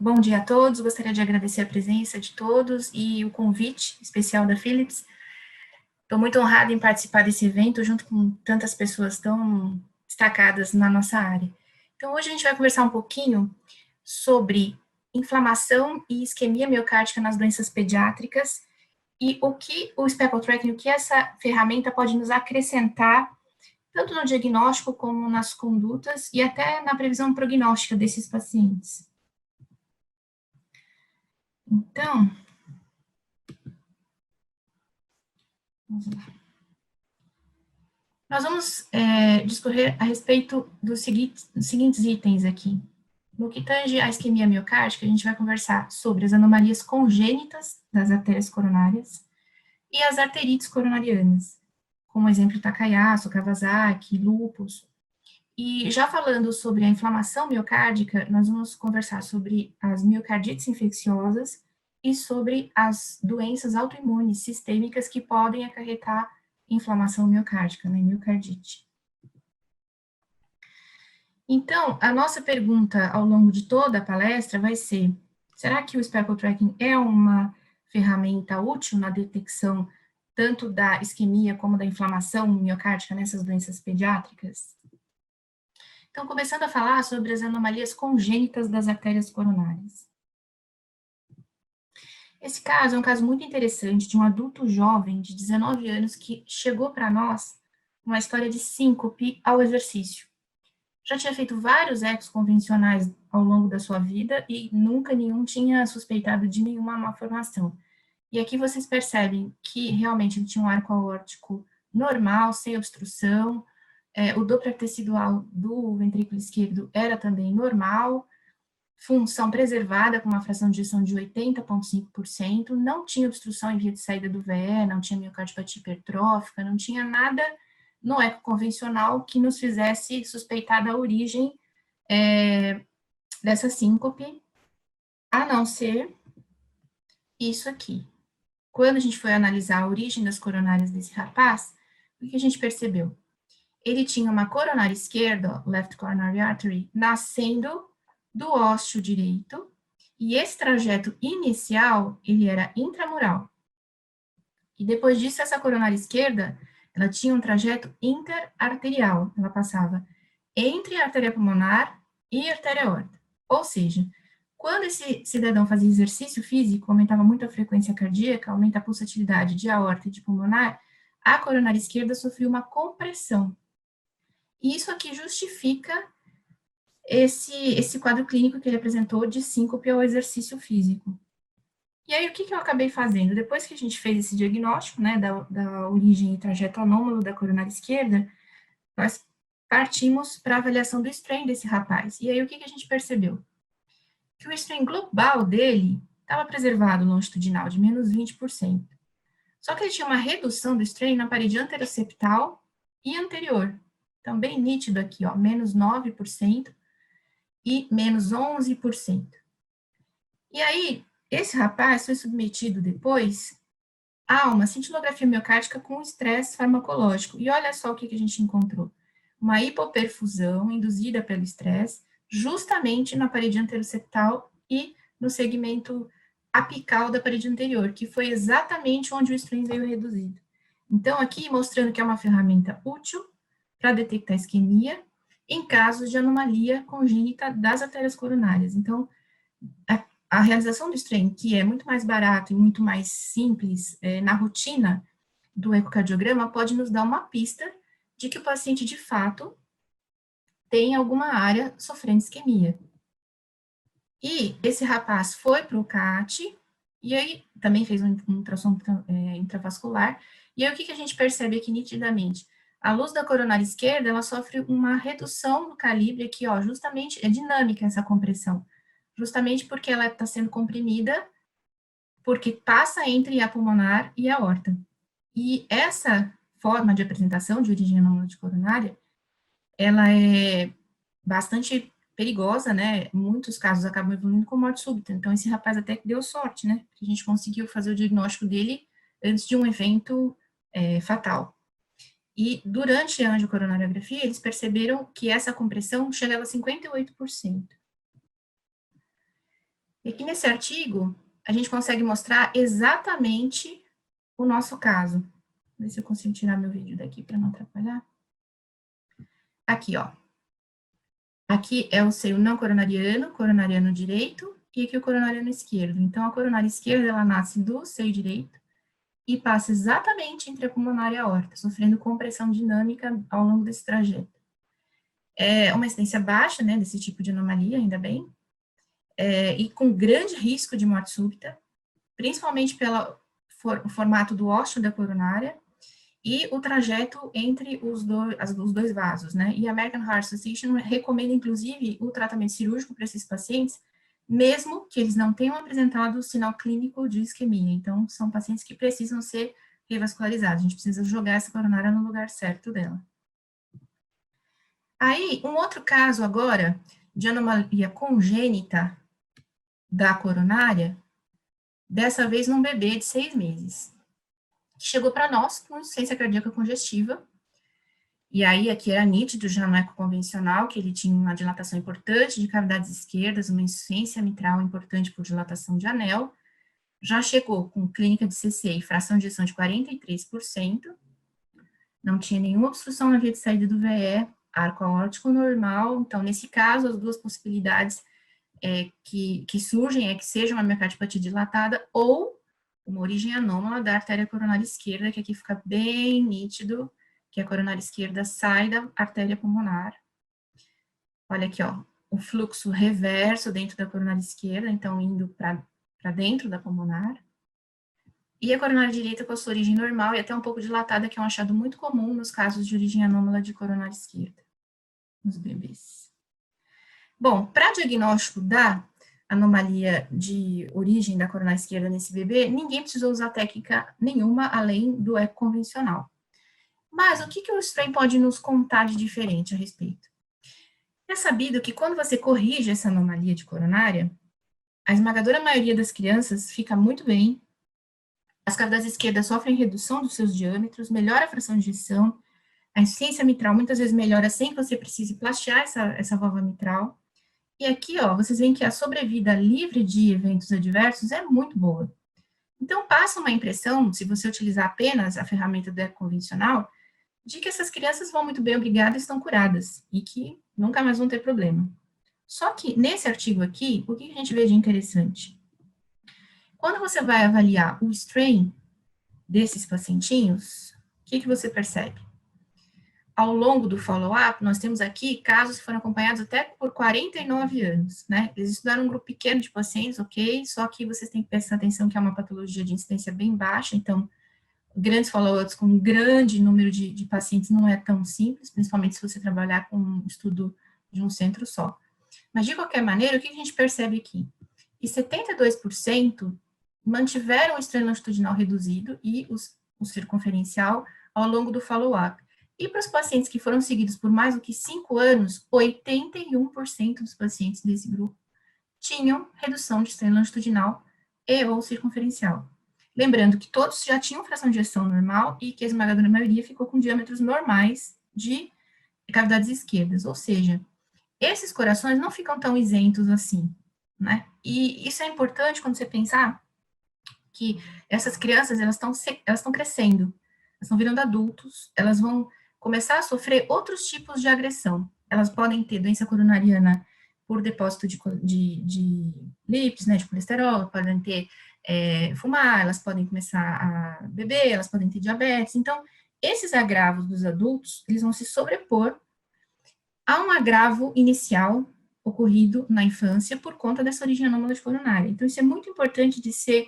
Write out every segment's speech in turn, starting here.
Bom dia a todos, gostaria de agradecer a presença de todos e o convite especial da Philips. Estou muito honrada em participar desse evento junto com tantas pessoas tão destacadas na nossa área. Então, hoje a gente vai conversar um pouquinho sobre inflamação e isquemia miocárdica nas doenças pediátricas e o que o Speckle Tracking, o que essa ferramenta pode nos acrescentar, tanto no diagnóstico como nas condutas e até na previsão prognóstica desses pacientes. Então, vamos lá. Nós vamos discorrer a respeito dos seguintes itens aqui. No que tange à isquemia miocárdica, a gente vai conversar sobre as anomalias congênitas das artérias coronárias e as arterites coronarianas, como exemplo Takayasu, Kawasaki, lúpus. E já falando sobre a inflamação miocárdica, nós vamos conversar sobre as miocardites infecciosas e sobre as doenças autoimunes sistêmicas que podem acarretar inflamação miocárdica, né, miocardite. Então, a nossa pergunta ao longo de toda a palestra vai ser: será que o Speckle Tracking é uma ferramenta útil na detecção tanto da isquemia como da inflamação miocárdica nessas doenças pediátricas? Então, começando a falar sobre as anomalias congênitas das artérias coronárias. Esse caso é um caso muito interessante de um adulto jovem de 19 anos que chegou para nós uma história de síncope ao exercício. Já tinha feito vários ecos convencionais ao longo da sua vida e nunca nenhum tinha suspeitado de nenhuma malformação. E aqui vocês percebem que realmente ele tinha um arco aórtico normal, sem obstrução, o Doppler tecidual do ventrículo esquerdo era também normal, função preservada com uma fração de ejeção de 80,5%, não tinha obstrução em via de saída do VE, não tinha miocardiopatia hipertrófica, não tinha nada no eco convencional que nos fizesse suspeitar da origem dessa síncope, a não ser isso aqui. Quando a gente foi analisar a origem das coronárias desse rapaz, o que a gente percebeu? Ele tinha uma coronária esquerda, left coronary artery, nascendo do ósseo direito, e esse trajeto inicial, ele era intramural. E depois disso, essa coronária esquerda, ela tinha um trajeto interarterial, ela passava entre a artéria pulmonar e a artéria aorta. Ou seja, quando esse cidadão fazia exercício físico, aumentava muito a frequência cardíaca, aumenta a pulsatilidade de aorta e de pulmonar, a coronária esquerda sofreu uma compressão. E isso aqui justifica esse quadro clínico que ele apresentou de síncope ao exercício físico. E aí, o que eu acabei fazendo? Depois que a gente fez esse diagnóstico, né, da origem e trajeto anômalo da coronária esquerda, nós partimos para a avaliação do strain desse rapaz. E aí, o que a gente percebeu? Que o strain global dele estava preservado longitudinal de menos 20%. Só que ele tinha uma redução do strain na parede anteroseptal e anterior. Então, bem nítido aqui, ó, menos 9% e menos 11%. E aí, esse rapaz foi submetido depois a uma cintilografia miocárdica com estresse farmacológico. E olha só o que a gente encontrou. Uma hipoperfusão induzida pelo estresse, justamente na parede anteroseptal e no segmento apical da parede anterior, que foi exatamente onde o strain veio reduzido. Então, aqui mostrando que é uma ferramenta útil para detectar isquemia em casos de anomalia congênita das artérias coronárias. Então, a realização do strain, que é muito mais barato e muito mais simples na rotina do ecocardiograma, pode nos dar uma pista de que o paciente, de fato, tem alguma área sofrendo isquemia. E esse rapaz foi para o CAT, e aí também fez um ultrassom intravascular, e aí o que a gente percebe aqui nitidamente? A luz da coronária esquerda, ela sofre uma redução do calibre aqui, ó, justamente, é dinâmica essa compressão, justamente porque ela está sendo comprimida, porque passa entre a pulmonar e a aorta. E essa forma de apresentação de origem anômala de coronária, ela é bastante perigosa, né? Em muitos casos acabam evoluindo com morte súbita. Então, esse rapaz até que deu sorte, né? Que a gente conseguiu fazer o diagnóstico dele antes de um evento fatal. E durante a angiocoronariografia, eles perceberam que essa compressão chegava a 58%. E aqui nesse artigo, a gente consegue mostrar exatamente o nosso caso. Vou ver se eu consigo tirar meu vídeo daqui para não atrapalhar. Aqui, ó. Aqui é o seio não coronariano, coronariano direito, e aqui o coronariano esquerdo. Então, a coronária esquerda, ela nasce do seio direito e passa exatamente entre a pulmonar e a aorta, sofrendo compressão dinâmica ao longo desse trajeto. É uma incidência baixa, né, desse tipo de anomalia, ainda bem, e com grande risco de morte súbita, principalmente pelo formato do ósseo da coronária e o trajeto entre os dois vasos, né? E a American Heart Association recomenda, inclusive, o tratamento cirúrgico para esses pacientes, mesmo que eles não tenham apresentado sinal clínico de isquemia. Então, são pacientes que precisam ser revascularizados. A gente precisa jogar essa coronária no lugar certo dela. Aí, um outro caso agora de anomalia congênita da coronária, dessa vez num bebê de 6 meses, que chegou para nós com insuficiência cardíaca congestiva. E aí, aqui era nítido, já no eco convencional, que ele tinha uma dilatação importante de cavidades esquerdas, uma insuficiência mitral importante por dilatação de anel. Já chegou com clínica de CC e fração de ejeção de 43%. Não tinha nenhuma obstrução na via de saída do VE, arco aórtico normal. Então, nesse caso, as duas possibilidades que surgem é que seja uma miocardiopatia dilatada ou uma origem anômala da artéria coronária esquerda, que aqui fica bem nítido, que a coronária esquerda sai da artéria pulmonar. Olha aqui, ó, o fluxo reverso dentro da coronária esquerda, então indo para dentro da pulmonar. E a coronária direita com a sua origem normal e até um pouco dilatada, que é um achado muito comum nos casos de origem anômala de coronária esquerda, nos bebês. Bom, para diagnóstico da anomalia de origem da coronária esquerda nesse bebê, ninguém precisou usar técnica nenhuma além do eco convencional. Mas o que o strain pode nos contar de diferente a respeito? É sabido que quando você corrige essa anomalia de coronária, a esmagadora maioria das crianças fica muito bem, as cavidades esquerdas sofrem redução dos seus diâmetros, melhora a fração de ejeção, a insuficiência mitral muitas vezes melhora sem que você precise plastiar essa válvula mitral. E aqui, ó, vocês veem que a sobrevida livre de eventos adversos é muito boa. Então, passa uma impressão, se você utilizar apenas a ferramenta do eco convencional, de que essas crianças vão muito bem, obrigadas, estão curadas, e que nunca mais vão ter problema. Só que, nesse artigo aqui, o que a gente vê de interessante? Quando você vai avaliar o strain desses pacientinhos, o que você percebe? Ao longo do follow-up, nós temos aqui casos que foram acompanhados até por 49 anos, né? Eles estudaram um grupo pequeno de pacientes, ok? Só que vocês têm que prestar atenção que é uma patologia de incidência bem baixa, então, grandes follow-ups com um grande número de pacientes não é tão simples, principalmente se você trabalhar com um estudo de um centro só. Mas, de qualquer maneira, o que a gente percebe aqui? Que 72% mantiveram o strain longitudinal reduzido e o circunferencial ao longo do follow-up. E para os pacientes que foram seguidos por mais do que 5 anos, 81% dos pacientes desse grupo tinham redução de strain longitudinal e ou circunferencial. Lembrando que todos já tinham fração de ejeção normal e que a esmagadora maioria ficou com diâmetros normais de cavidades esquerdas, ou seja, esses corações não ficam tão isentos assim, né? E isso é importante quando você pensar que essas crianças, elas estão crescendo, elas estão virando adultos, elas vão começar a sofrer outros tipos de agressão. Elas podem ter doença coronariana por depósito de lipids, né, de colesterol, podem ter fumar, elas podem começar a beber, elas podem ter diabetes. Então, esses agravos dos adultos, eles vão se sobrepor a um agravo inicial ocorrido na infância por conta dessa origem anômala de coronária. Então, isso é muito importante de ser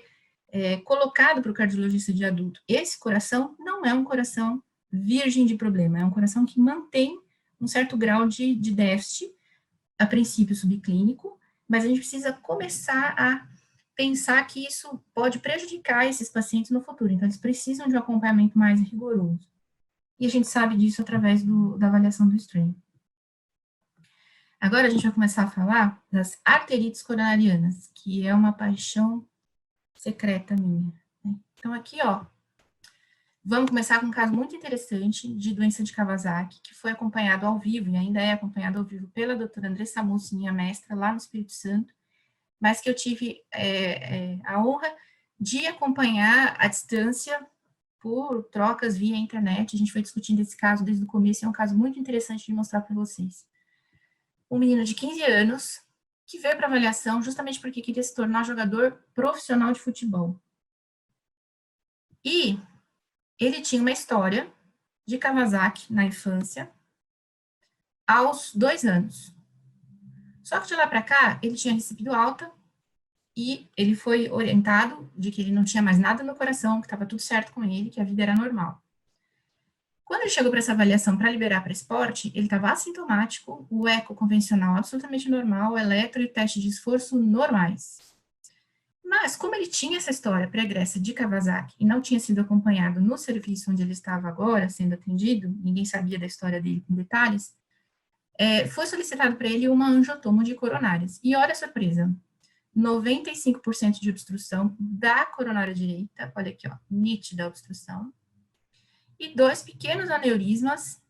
colocado para o cardiologista de adulto. Esse coração não é um coração virgem de problema, é um coração que mantém um certo grau de déficit, a princípio subclínico, mas a gente precisa começar a pensar que isso pode prejudicar esses pacientes no futuro, então eles precisam de um acompanhamento mais rigoroso. E a gente sabe disso através da avaliação do strain. Agora a gente vai começar a falar das arterites coronarianas, que é uma paixão secreta minha. Né? Então aqui, ó, vamos começar com um caso muito interessante de doença de Kawasaki, que foi acompanhado ao vivo, e ainda é acompanhado ao vivo pela doutora Andressa Mussi, minha mestra, lá no Espírito Santo, mas que eu tive a honra de acompanhar à distância por trocas via internet. A gente foi discutindo esse caso desde o começo, é um caso muito interessante de mostrar para vocês. Um menino de 15 anos que veio para avaliação justamente porque queria se tornar jogador profissional de futebol. E ele tinha uma história de Kawasaki na infância, aos 2 anos. Só que de lá para cá, ele tinha recebido alta e ele foi orientado de que ele não tinha mais nada no coração, que estava tudo certo com ele, que a vida era normal. Quando ele chegou para essa avaliação para liberar para esporte, ele estava assintomático, o eco convencional absolutamente normal, o eletro e teste de esforço normais. Mas, como ele tinha essa história pregressa de Kawasaki e não tinha sido acompanhado no serviço onde ele estava agora, sendo atendido, ninguém sabia da história dele com detalhes, foi solicitado para ele uma angiotomo de coronárias. E olha a surpresa, 95% de obstrução da coronária direita, olha aqui, ó, nítida obstrução, e 2 pequenos aneurismas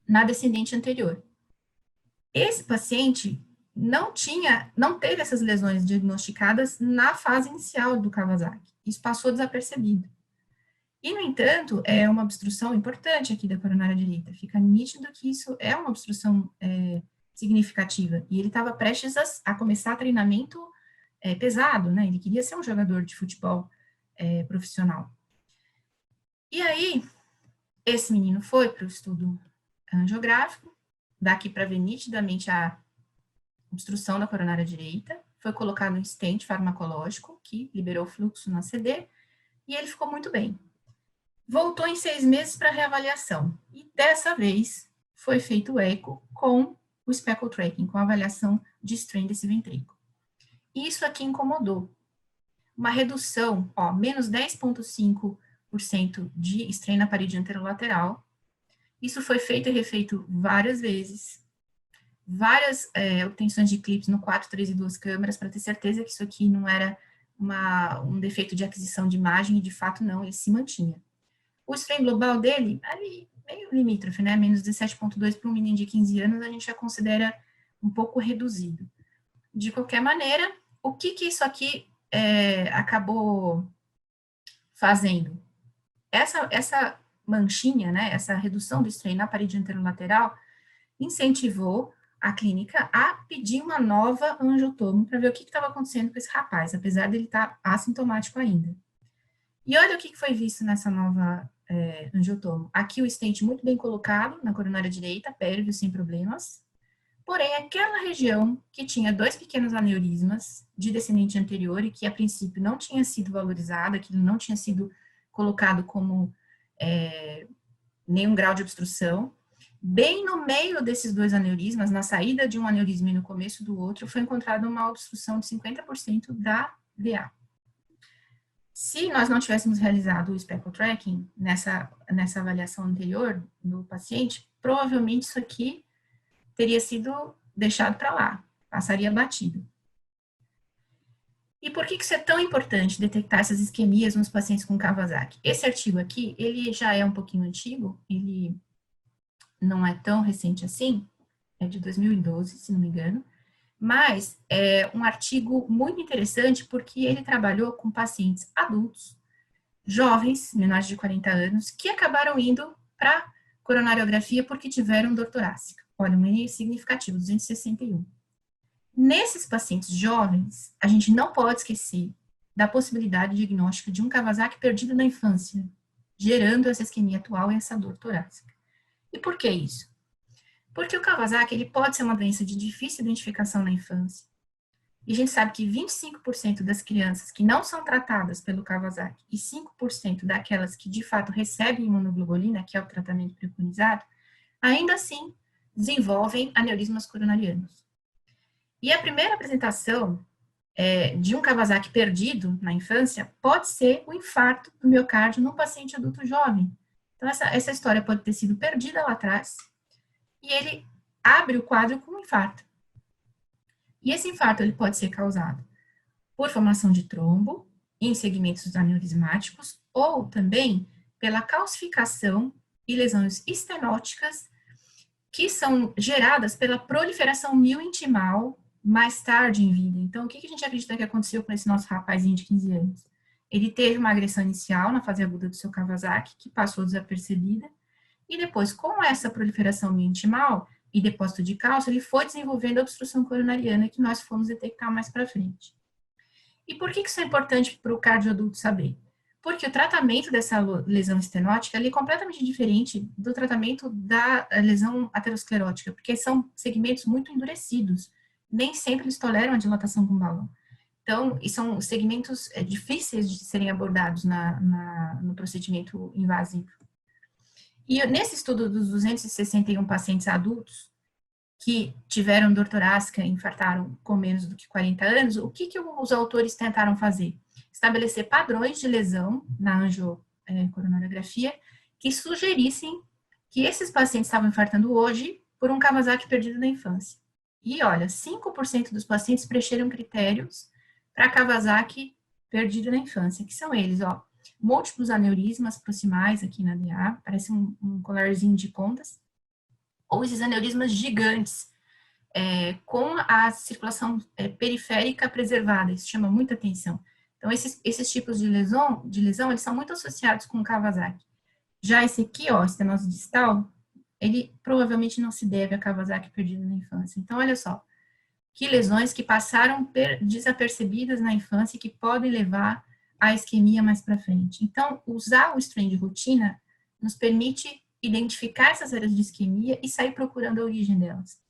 na descendente anterior. Esse paciente não teve essas lesões diagnosticadas na fase inicial do Kawasaki. Isso passou desapercebido. E, no entanto, é uma obstrução importante aqui da coronária direita. Fica nítido que isso é uma obstrução significativa. E ele estava prestes a começar treinamento pesado, né? Ele queria ser um jogador de futebol profissional. E aí, esse menino foi para o estudo angiográfico, daqui para ver nitidamente a obstrução da coronária direita, foi colocado um stent farmacológico, que liberou fluxo na CD, e ele ficou muito bem. Voltou em 6 meses para reavaliação, e dessa vez foi feito o eco com o speckle tracking, com a avaliação de strain desse ventrículo. Isso aqui incomodou. Uma redução, ó, menos 10,5% de strain na parede anterolateral. Isso foi feito e refeito várias vezes, várias obtenções de clipes no 4, 3 e 2 câmeras, para ter certeza que isso aqui não era um defeito de aquisição de imagem, e de fato não, ele se mantinha. O strain global dele, ali, meio limítrofe, né, menos 17,2 para um menino de 15 anos, a gente já considera um pouco reduzido. De qualquer maneira, o que isso aqui acabou fazendo? Essa manchinha, né, essa redução do strain na parede anterolateral, incentivou a clínica a pedir uma nova angiotomo para ver o que estava acontecendo com esse rapaz, apesar dele estar assintomático ainda. E olha o que foi visto nessa nova angiotomo. Aqui o stent muito bem colocado na coronária direita, pérvio sem problemas, porém aquela região que tinha 2 pequenos aneurismas de descendente anterior e que a princípio não tinha sido valorizado, aquilo não tinha sido colocado como nenhum grau de obstrução, bem no meio desses 2 aneurismas, na saída de um aneurisma e no começo do outro, foi encontrada uma obstrução de 50% da VA. Se nós não tivéssemos realizado o speckle tracking nessa avaliação anterior do paciente, provavelmente isso aqui teria sido deixado para lá, passaria batido. E por que isso é tão importante, detectar essas isquemias nos pacientes com Kawasaki? Esse artigo aqui, ele já é um pouquinho antigo, ele não é tão recente assim, é de 2012, se não me engano, mas é um artigo muito interessante porque ele trabalhou com pacientes adultos, jovens, menores de 40 anos, que acabaram indo para coronariografia porque tiveram dor torácica. Olha, um N significativo, 261. Nesses pacientes jovens, a gente não pode esquecer da possibilidade diagnóstica de um Kawasaki perdido na infância, gerando essa isquemia atual e essa dor torácica. E por que isso? Porque o Kawasaki ele pode ser uma doença de difícil identificação na infância. E a gente sabe que 25% das crianças que não são tratadas pelo Kawasaki e 5% daquelas que de fato recebem imunoglobulina, que é o tratamento preconizado, ainda assim desenvolvem aneurismas coronarianos. E a primeira apresentação de um Kawasaki perdido na infância pode ser o infarto do miocárdio num paciente adulto jovem. Então, essa história pode ter sido perdida lá atrás e ele abre o quadro com um infarto. E esse infarto ele pode ser causado por formação de trombo em segmentos aneurismáticos ou também pela calcificação e lesões estenóticas que são geradas pela proliferação miointimal mais tarde em vida. Então, o que a gente acredita que aconteceu com esse nosso rapazinho de 15 anos? Ele teve uma agressão inicial na fase aguda do seu Kawasaki, que passou desapercebida, e depois, com essa proliferação intimal e depósito de cálcio, ele foi desenvolvendo a obstrução coronariana, que nós fomos detectar mais para frente. E por que isso é importante para o cardioadulto saber? Porque o tratamento dessa lesão estenótica é completamente diferente do tratamento da lesão aterosclerótica, porque são segmentos muito endurecidos. Nem sempre eles toleram a dilatação com balão. Então, e são segmentos difíceis de serem abordados no procedimento invasivo. E nesse estudo dos 261 pacientes adultos que tiveram dor torácica e infartaram com menos do que 40 anos, o que os autores tentaram fazer? Estabelecer padrões de lesão na angiocoronariografia que sugerissem que esses pacientes estavam infartando hoje por um Kawasaki perdido na infância. E olha, 5% dos pacientes preencheram critérios para Kawasaki perdido na infância, que são eles, ó, múltiplos aneurismas proximais aqui na DA, parece um colarzinho de contas, ou esses aneurismas gigantes, com a circulação periférica preservada, isso chama muita atenção. Então, esses tipos de lesão, eles são muito associados com o Kawasaki. Já esse aqui, ó, estenose distal, ele provavelmente não se deve a Kawasaki perdido na infância. Então, olha só, que lesões que passaram desapercebidas na infância e que podem levar à isquemia mais para frente. Então, usar o strain de rotina nos permite identificar essas áreas de isquemia e sair procurando a origem delas.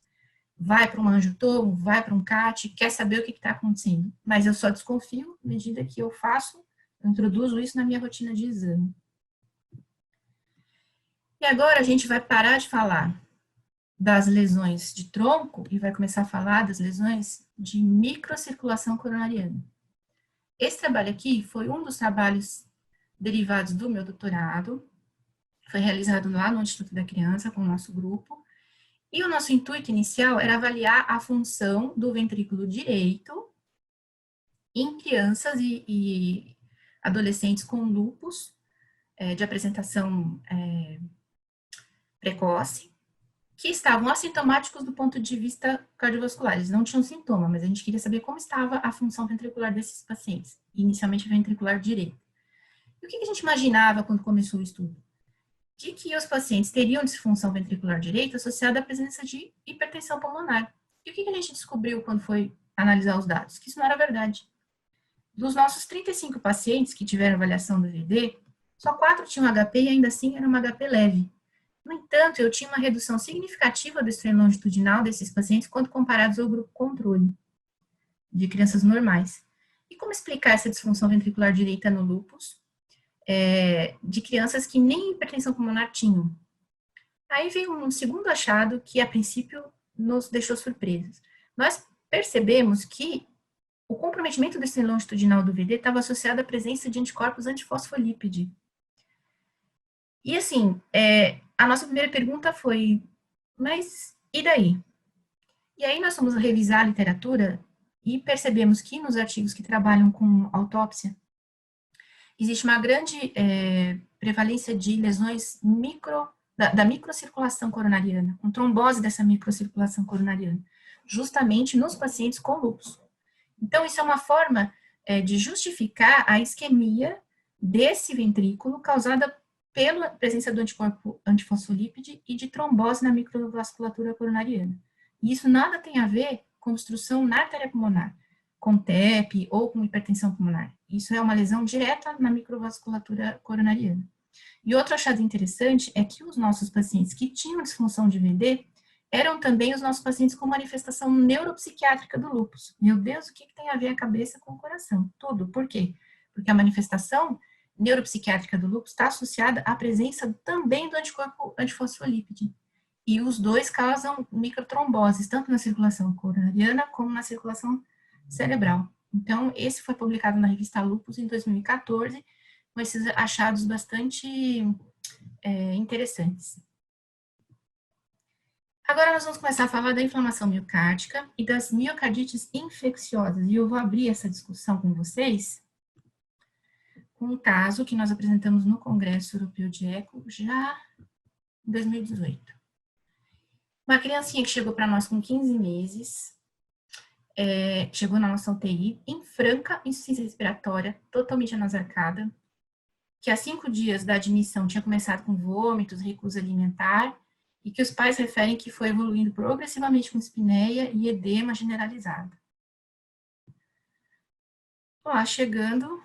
Vai para um angiotomo, vai para um CAT, quer saber o que está acontecendo. Mas eu só desconfio à medida que eu introduzo isso na minha rotina de exame. E agora a gente vai parar de falar das lesões de tronco e vai começar a falar das lesões de microcirculação coronariana. Esse trabalho aqui foi um dos trabalhos derivados do meu doutorado, foi realizado lá no Instituto da Criança com o nosso grupo, e o nosso intuito inicial era avaliar a função do ventrículo direito em crianças e adolescentes com lúpus de apresentação precoce, que estavam assintomáticos do ponto de vista cardiovascular. Eles não tinham sintoma, mas a gente queria saber como estava a função ventricular desses pacientes, inicialmente ventricular direito. E o que a gente imaginava quando começou o estudo? De que os pacientes teriam disfunção ventricular direita associada à presença de hipertensão pulmonar. E o que a gente descobriu quando foi analisar os dados? Que isso não era verdade. Dos nossos 35 pacientes que tiveram avaliação do VD, só 4 tinham HP e ainda assim era uma HP leve. No entanto, eu tinha uma redução significativa do strain longitudinal desses pacientes quando comparados ao grupo controle, de crianças normais. E como explicar essa disfunção ventricular direita no lúpus, de crianças que nem hipertensão pulmonar tinham? Aí veio um segundo achado que, a princípio, nos deixou surpresos. Nós percebemos que o comprometimento do strain longitudinal do VD estava associado à presença de anticorpos antifosfolípide. E assim, a nossa primeira pergunta foi, mas e daí? E aí nós fomos revisar a literatura e percebemos que nos artigos que trabalham com autópsia, existe uma grande prevalência de lesões da microcirculação coronariana, com trombose dessa microcirculação coronariana, justamente nos pacientes com lúpus. Então, isso é uma forma de justificar a isquemia desse ventrículo causada pela presença do anticorpo antifosfolípide e de trombose na microvasculatura coronariana. E isso nada tem a ver com obstrução na artéria pulmonar, com TEP ou com hipertensão pulmonar. Isso é uma lesão direta na microvasculatura coronariana. E outro achado interessante é que os nossos pacientes que tinham disfunção de VD eram também os nossos pacientes com manifestação neuropsiquiátrica do lúpus. Meu Deus, o que tem a ver a cabeça com o coração? Tudo. Por quê? Porque a manifestação neuropsiquiátrica do lúpus está associada à presença também do anticorpo antifosfolípide. E os dois causam microtromboses, tanto na circulação coronariana como na circulação cerebral. Então, esse foi publicado na revista Lupus em 2014, com esses achados bastante interessantes. Agora nós vamos começar a falar da inflamação miocárdica e das miocardites infecciosas. E eu vou abrir essa discussão com vocês com um caso que nós apresentamos no Congresso Europeu de Eco já em 2018. Uma criancinha que chegou para nós com 15 meses, chegou na nossa UTI, em franca insuficiência respiratória, totalmente anasalcada, que há 5 dias da admissão tinha começado com vômitos, recusa alimentar, e que os pais referem que foi evoluindo progressivamente com espineia e edema generalizado. Lá, chegando,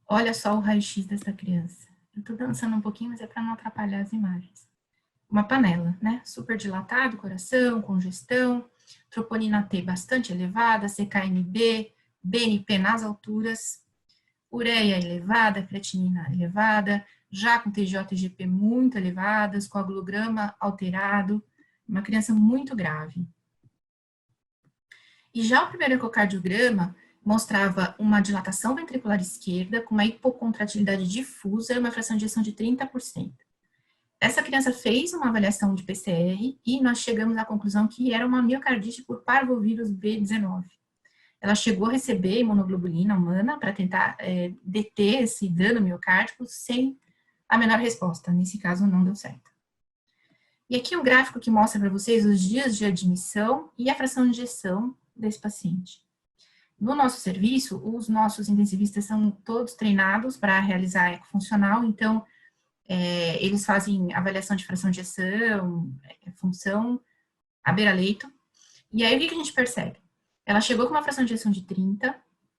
olha só o raio-x dessa criança. Eu tô dançando um pouquinho, mas é para não atrapalhar as imagens. Uma panela, né? Super dilatado, coração, congestão, troponina T bastante elevada, CKMB, BNP nas alturas, ureia elevada, creatinina elevada, já com TJ e GP muito elevadas, coagulograma alterado, uma criança muito grave. E já o primeiro ecocardiograma mostrava uma dilatação ventricular esquerda com uma hipocontratilidade difusa e uma fração de ejeção de 30%. Essa criança fez uma avaliação de PCR e nós chegamos à conclusão que era uma miocardite por parvovírus B19. Ela chegou a receber imunoglobulina humana para tentar deter esse dano miocárdico sem a menor resposta. Nesse caso, não deu certo. E aqui um gráfico que mostra para vocês os dias de admissão e a fração de ejeção desse paciente. No nosso serviço, os nossos intensivistas são todos treinados para realizar eco funcional, então eles fazem avaliação de fração de ejeção, função, à beira-leito. E aí, o que a gente percebe? Ela chegou com uma fração de ejeção de 30,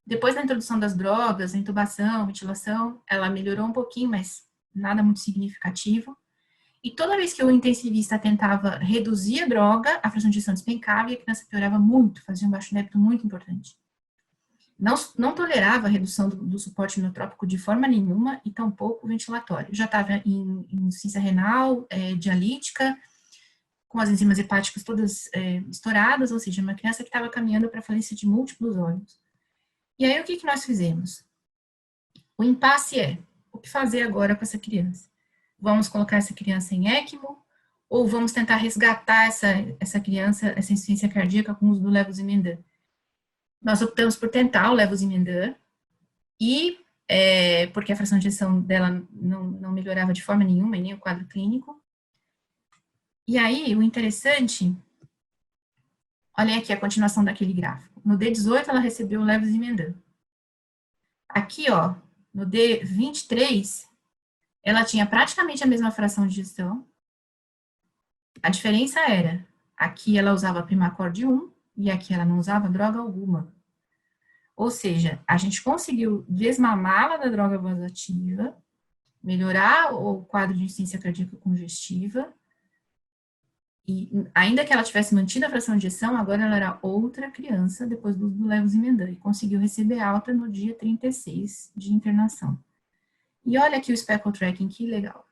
depois da introdução das drogas, a intubação, ventilação, ela melhorou um pouquinho, mas nada muito significativo. E toda vez que o intensivista tentava reduzir a droga, a fração de ejeção despencava e a criança piorava muito, fazia um baixo débito muito importante. Não tolerava a redução do suporte inotrópico de forma nenhuma e tampouco ventilatório. Já estava em insuficiência renal, dialítica, com as enzimas hepáticas todas estouradas, ou seja, uma criança que estava caminhando para a falência de múltiplos órgãos. E aí, o que nós fizemos? O impasse é, o que fazer agora com essa criança? Vamos colocar essa criança em ECMO, ou vamos tentar resgatar essa criança, essa insuficiência cardíaca com o uso do levosimendan? Nós optamos por tentar o levosimendan, e porque a fração de ejeção dela não melhorava de forma nenhuma, e nem o quadro clínico. E aí, o interessante, olha aqui a continuação daquele gráfico. No D18, ela recebeu o levosimendan. Aqui, ó, no D23, ela tinha praticamente a mesma fração de ejeção. A diferença era, aqui ela usava Primacorde 1 e aqui ela não usava droga alguma. Ou seja, a gente conseguiu desmamá-la da droga vasoativa, melhorar o quadro de insuficiência cardíaca congestiva, e ainda que ela tivesse mantido a fração de ejeção, agora ela era outra criança depois do uso do levosimendan e conseguiu receber alta no dia 36 de internação. E olha aqui o speckle tracking, que legal.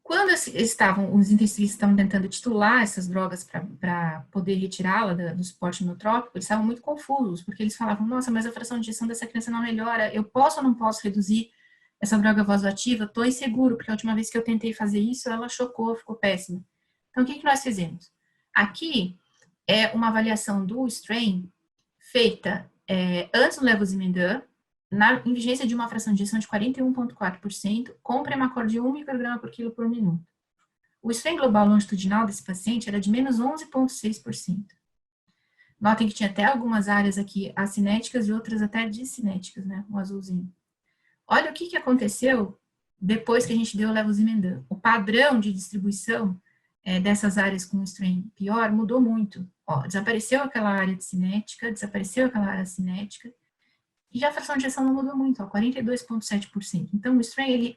Quando os intensivistas estavam tentando titular essas drogas para poder retirá-la do suporte inotrópico, eles estavam muito confusos, porque eles falavam, nossa, mas a fração de ejeção dessa criança não melhora, eu posso ou não posso reduzir essa droga vasoativa? Estou inseguro, porque a última vez que eu tentei fazer isso, ela chocou, ficou péssima. Então, o que nós fizemos? Aqui é uma avaliação do strain feita antes do levosimendan, em vigência de uma fração de ejeção de 41,4%, com Primacorde 1 micrograma por quilo por minuto. O strain global longitudinal desse paciente era de menos 11,6%. Notem que tinha até algumas áreas aqui acinéticas e outras até discinéticas, né, o azulzinho. Olha o que aconteceu depois que a gente deu o levosimendan. O padrão de distribuição dessas áreas com strain pior mudou muito. Ó, desapareceu aquela área cinética, desapareceu aquela área cinética, e a fração de ejeção não mudou muito, 42,7%. Então, o strain,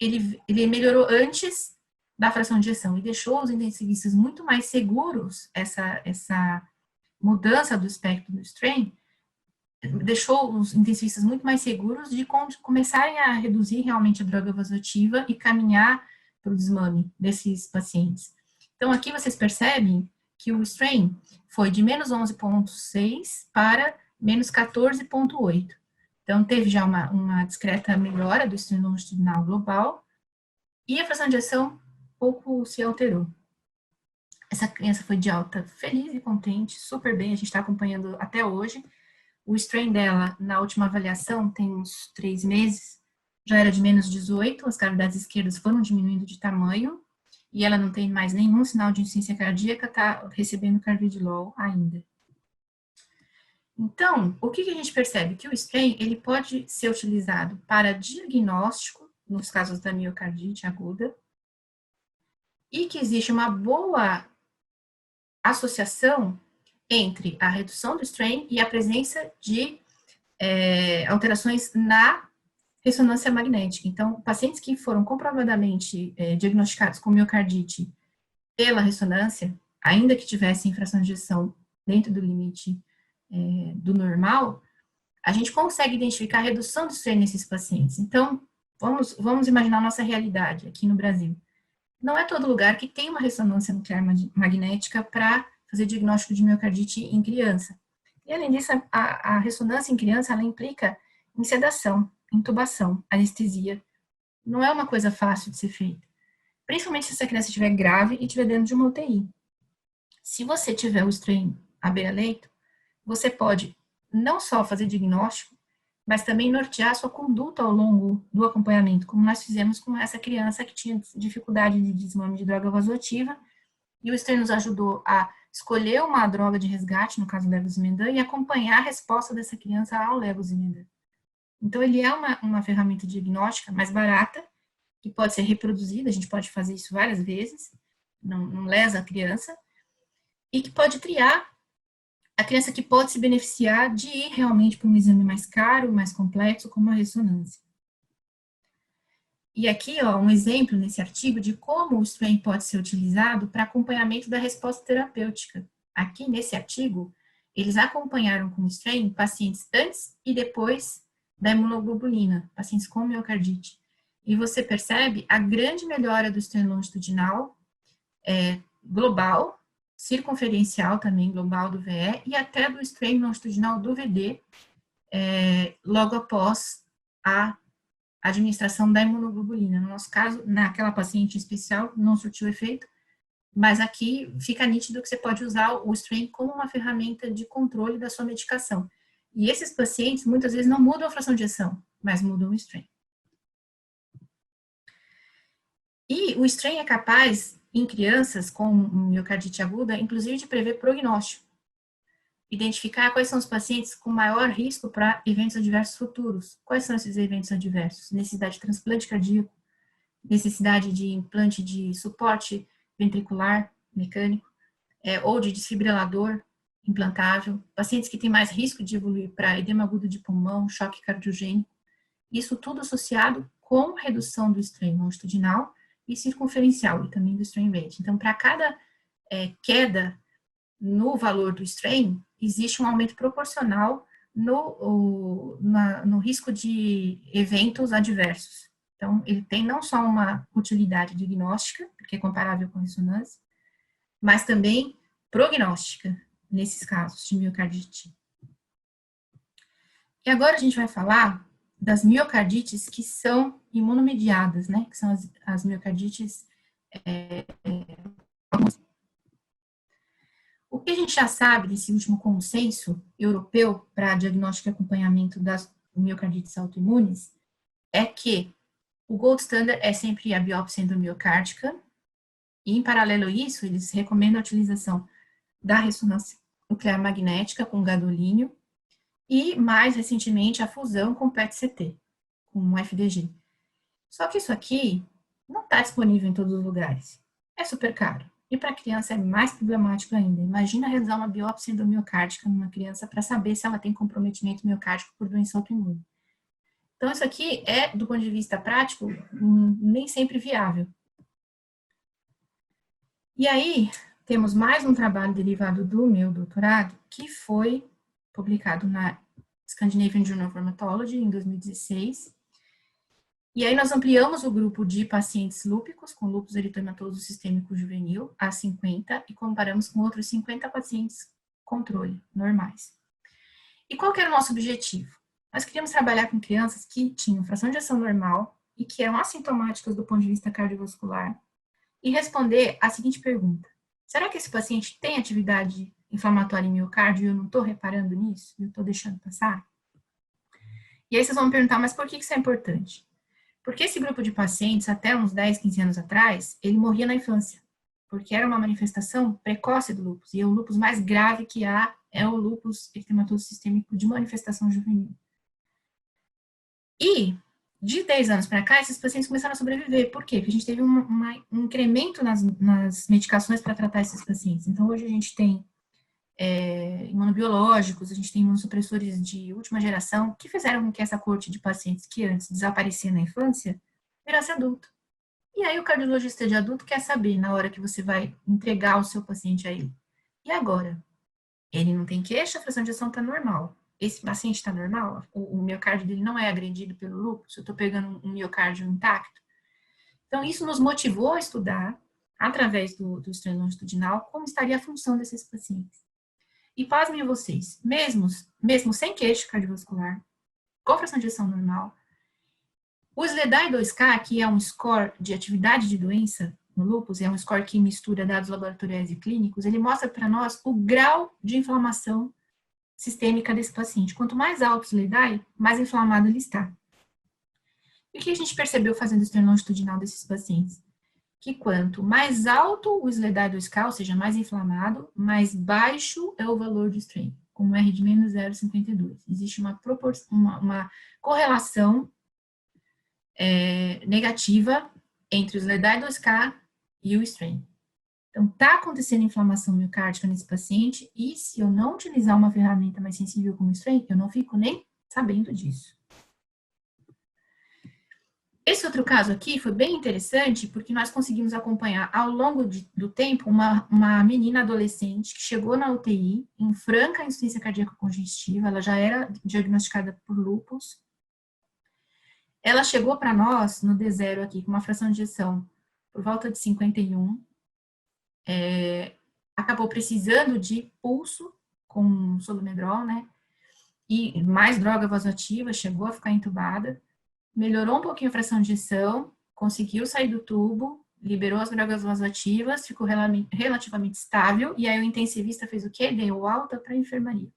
ele melhorou antes da fração de ejeção e deixou os intensivistas muito mais seguros, essa mudança do espectro do strain, deixou os intensivistas muito mais seguros de começarem a reduzir realmente a droga vasoativa e caminhar para o desmame desses pacientes. Então, aqui vocês percebem que o strain foi de menos 11,6 para menos 14,8. Então, teve já uma discreta melhora do strain longitudinal global e a fração de ejeção pouco se alterou. Essa criança foi de alta feliz e contente, super bem, a gente está acompanhando até hoje. O strain dela, na última avaliação, tem uns 3 meses, já era de menos 18, as cavidades esquerdas foram diminuindo de tamanho, e ela não tem mais nenhum sinal de insuficiência cardíaca, está recebendo carvedilol ainda. Então, o que a gente percebe? Que o strain, ele pode ser utilizado para diagnóstico, nos casos da miocardite aguda, e que existe uma boa associação entre a redução do strain e a presença de alterações na ressonância magnética. Então, pacientes que foram comprovadamente diagnosticados com miocardite pela ressonância, ainda que tivessem fração de ejeção dentro do limite do normal, a gente consegue identificar a redução do strain nesses pacientes. Então, vamos imaginar a nossa realidade aqui no Brasil. Não é todo lugar que tem uma ressonância nuclear magnética para fazer diagnóstico de miocardite em criança. E, além disso, a ressonância em criança, ela implica em sedação, intubação, anestesia. Não é uma coisa fácil de ser feita. Principalmente se essa criança estiver grave e estiver dentro de uma UTI. Se você tiver o strain à beira-leito, você pode não só fazer diagnóstico, mas também nortear a sua conduta ao longo do acompanhamento, como nós fizemos com essa criança que tinha dificuldade de desmame de droga vasoativa, e o strain nos ajudou a escolher uma droga de resgate, no caso do levosimendan, e acompanhar a resposta dessa criança ao levosimendan. Então, ele é uma ferramenta diagnóstica mais barata, que pode ser reproduzida, a gente pode fazer isso várias vezes, não lesa a criança, e que pode triar a criança que pode se beneficiar de ir realmente para um exame mais caro, mais complexo, como a ressonância. E aqui, ó, um exemplo nesse artigo de como o strain pode ser utilizado para acompanhamento da resposta terapêutica. Aqui, nesse artigo, eles acompanharam com o strain pacientes antes e depois da imunoglobulina, pacientes com miocardite. E você percebe a grande melhora do strain longitudinal global, circunferencial também global do VE e até do strain longitudinal do VD logo após a administração da imunoglobulina. No nosso caso, naquela paciente especial, não surtiu efeito, mas aqui fica nítido que você pode usar o strain como uma ferramenta de controle da sua medicação. E esses pacientes, muitas vezes, não mudam a fração de ejeção, mas mudam o strain. E o strain é capaz, em crianças com miocardite aguda, inclusive de prever prognóstico. Identificar quais são os pacientes com maior risco para eventos adversos futuros. Quais são esses eventos adversos? Necessidade de transplante cardíaco, necessidade de implante de suporte ventricular mecânico, ou de desfibrilador implantável, pacientes que têm mais risco de evoluir para edema agudo de pulmão, choque cardiogênico. Isso tudo associado com redução do strain longitudinal e circunferencial, e também do strain rate. Então, para cada queda no valor do strain, existe um aumento proporcional no risco de eventos adversos. Então, ele tem não só uma utilidade diagnóstica, que é comparável com a ressonância, mas também prognóstica, nesses casos de miocardite. E agora a gente vai falar das miocardites que são imunomediadas, né? Que são as miocardites O que a gente já sabe desse último consenso europeu para diagnóstico e acompanhamento das miocardites autoimunes é que o gold standard é sempre a biópsia endomiocárdica, e em paralelo a isso, eles recomendam a utilização da ressonância nuclear magnética com gadolínio e, mais recentemente, a fusão com PET-CT, com FDG. Só que isso aqui não está disponível em todos os lugares. É super caro. E para a criança é mais problemático ainda. Imagina realizar uma biópsia endomiocárdica numa criança para saber se ela tem comprometimento miocárdico por doença autoimune. Então, isso aqui é, do ponto de vista prático, nem sempre viável. E aí, temos mais um trabalho derivado do meu doutorado, que foi publicado na Scandinavian Journal of Rheumatology, em 2016. E aí nós ampliamos o grupo de pacientes lúpicos, com lúpus eritematoso sistêmico juvenil, a 50, e comparamos com outros 50 pacientes controle, normais. E qual que era o nosso objetivo? Nós queríamos trabalhar com crianças que tinham fração de ejeção normal e que eram assintomáticas do ponto de vista cardiovascular, e responder a seguinte pergunta: será que esse paciente tem atividade inflamatória em miocárdio e eu não estou reparando nisso? Eu estou deixando passar? E aí vocês vão me perguntar, mas por que isso é importante? Porque esse grupo de pacientes, até uns 10, 15 anos atrás, ele morria na infância, porque era uma manifestação precoce do lúpus, e o lúpus mais grave que há é o lúpus eritematoso sistêmico de manifestação juvenil. E de 10 anos para cá, esses pacientes começaram a sobreviver. Por quê? Porque a gente teve um incremento nas medicações para tratar esses pacientes. Então, hoje a gente tem imunobiológicos, a gente tem imunossupressores de última geração, que fizeram com que essa corte de pacientes que antes desaparecia na infância, virasse adulto. E aí o cardiologista de adulto quer saber, na hora que você vai entregar o seu paciente a ele. E agora? Ele não tem queixa, a fração de ejeção está normal. Esse paciente está normal? O miocárdio dele não é agredido pelo lúpus? Eu estou pegando um miocárdio intacto? Então, isso nos motivou a estudar, através do estranho longitudinal, como estaria a função desses pacientes. E pasmem vocês, mesmo sem queixa cardiovascular, com fração de ejeção normal, o SLEDAI 2K, que é um score de atividade de doença no lúpus, é um score que mistura dados laboratoriais e clínicos, ele mostra para nós o grau de inflamação sistêmica desse paciente. Quanto mais alto o SLEDAI, mais inflamado ele está. E o que a gente percebeu fazendo o estranho longitudinal desses pacientes? Que quanto mais alto o SLEDAI 2K, ou seja, mais inflamado, mais baixo é o valor do strain, com um R de menos 0,52. Existe uma correlação negativa entre o SLEDAI 2K e o strain. Então, está acontecendo inflamação miocárdica nesse paciente, e se eu não utilizar uma ferramenta mais sensível como o strain, eu não fico nem sabendo disso. Esse outro caso aqui foi bem interessante, porque nós conseguimos acompanhar ao longo do tempo uma menina adolescente que chegou na UTI em franca insuficiência cardíaca congestiva, ela já era diagnosticada por lúpus. Ela chegou para nós no D0 aqui com uma fração de ejeção por volta de 51, acabou precisando de pulso com solumedrol, né? E mais droga vasoativa, chegou a ficar entubada. Melhorou um pouquinho a fração de ejeção, conseguiu sair do tubo, liberou as drogas vasoativas, ficou relativamente estável, e aí o intensivista fez o quê? Deu alta para a enfermaria.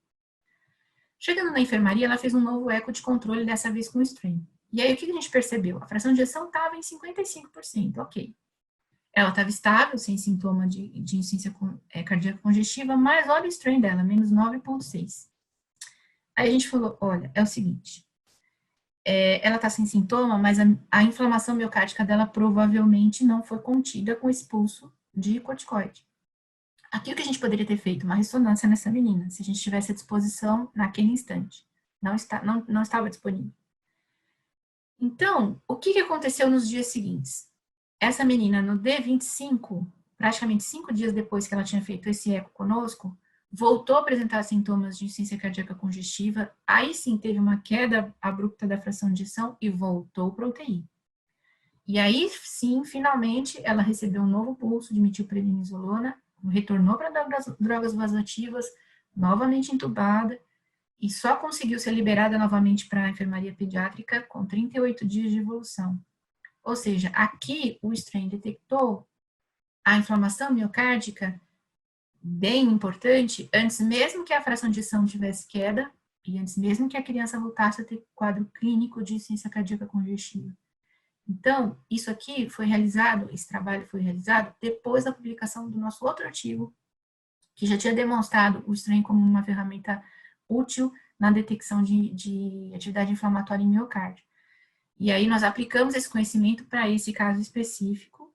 Chegando na enfermaria, ela fez um novo eco de controle, dessa vez com strain. E aí o que a gente percebeu? A fração de ejeção estava em 55%, ok. Ela estava estável, sem sintoma de insuficiência cardíaca congestiva, mas olha o strain dela, menos 9,6. Aí a gente falou, olha, é o seguinte, ela está sem sintoma, mas a inflamação miocárdica dela provavelmente não foi contida com esse pulso de corticoide. Aqui o que a gente poderia ter feito? Uma ressonância nessa menina, se a gente tivesse à disposição naquele instante. Não estava disponível. Então, o que aconteceu nos dias seguintes? Essa menina, no D25, praticamente 5 dias depois que ela tinha feito esse eco conosco, voltou a apresentar sintomas de insuficiência cardíaca congestiva, aí sim teve uma queda abrupta da fração de ejeção e voltou para a UTI. E aí sim, finalmente, ela recebeu um novo pulso de metilprednisolona, retornou para drogas vasoativas, novamente entubada, e só conseguiu ser liberada novamente para a enfermaria pediátrica com 38 dias de evolução. Ou seja, aqui o strain detectou a inflamação miocárdica bem importante, antes mesmo que a fração de ejeção tivesse queda, e antes mesmo que a criança voltasse a ter quadro clínico de insuficiência cardíaca congestiva. Então, isso aqui foi realizado, esse trabalho foi realizado depois da publicação do nosso outro artigo, que já tinha demonstrado o strain como uma ferramenta útil na detecção de atividade inflamatória em miocárdio. E aí nós aplicamos esse conhecimento para esse caso específico,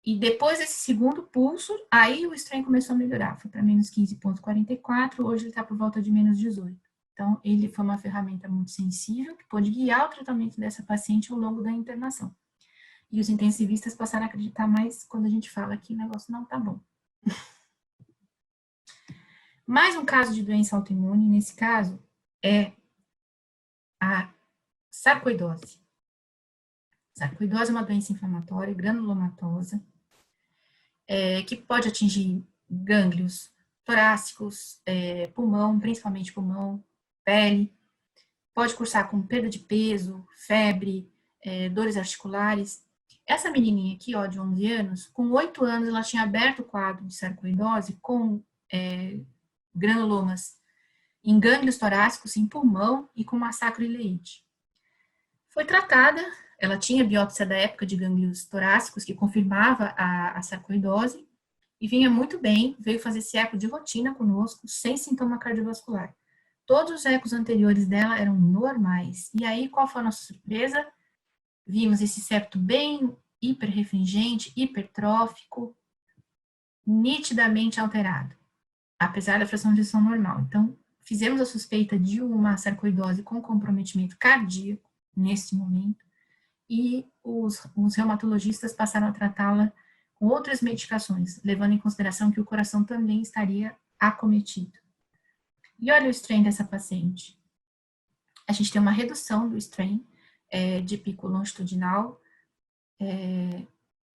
e depois desse segundo pulso, aí o strain começou a melhorar, foi para menos 15,44, hoje ele está por volta de menos 18. Então, ele foi uma ferramenta muito sensível, que pôde guiar o tratamento dessa paciente ao longo da internação. E os intensivistas passaram a acreditar mais quando a gente fala que o negócio não está bom. Mais um caso de doença autoimune, nesse caso, é a sarcoidose. Sarcoidose é uma doença inflamatória, granulomatosa, que pode atingir gânglios torácicos, pulmão, principalmente pulmão, pele, pode cursar com perda de peso, febre, dores articulares. Essa menininha aqui, ó, de 11 anos, com 8 anos, ela tinha aberto o quadro de sarcoidose com granulomas em gânglios torácicos, em pulmão e com uma sacroileite. Foi tratada, ela tinha biópsia da época de gânglios torácicos, que confirmava a sarcoidose, e vinha muito bem, veio fazer esse eco de rotina conosco, sem sintoma cardiovascular. Todos os ecos anteriores dela eram normais. E aí, qual foi a nossa surpresa? Vimos esse septo bem hiperrefringente, hipertrófico, nitidamente alterado, apesar da fração de ejeção normal. Então, fizemos a suspeita de uma sarcoidose com comprometimento cardíaco nesse momento, e os reumatologistas passaram a tratá-la com outras medicações, levando em consideração que o coração também estaria acometido. E olha o strain dessa paciente. A gente tem uma redução do strain de pico longitudinal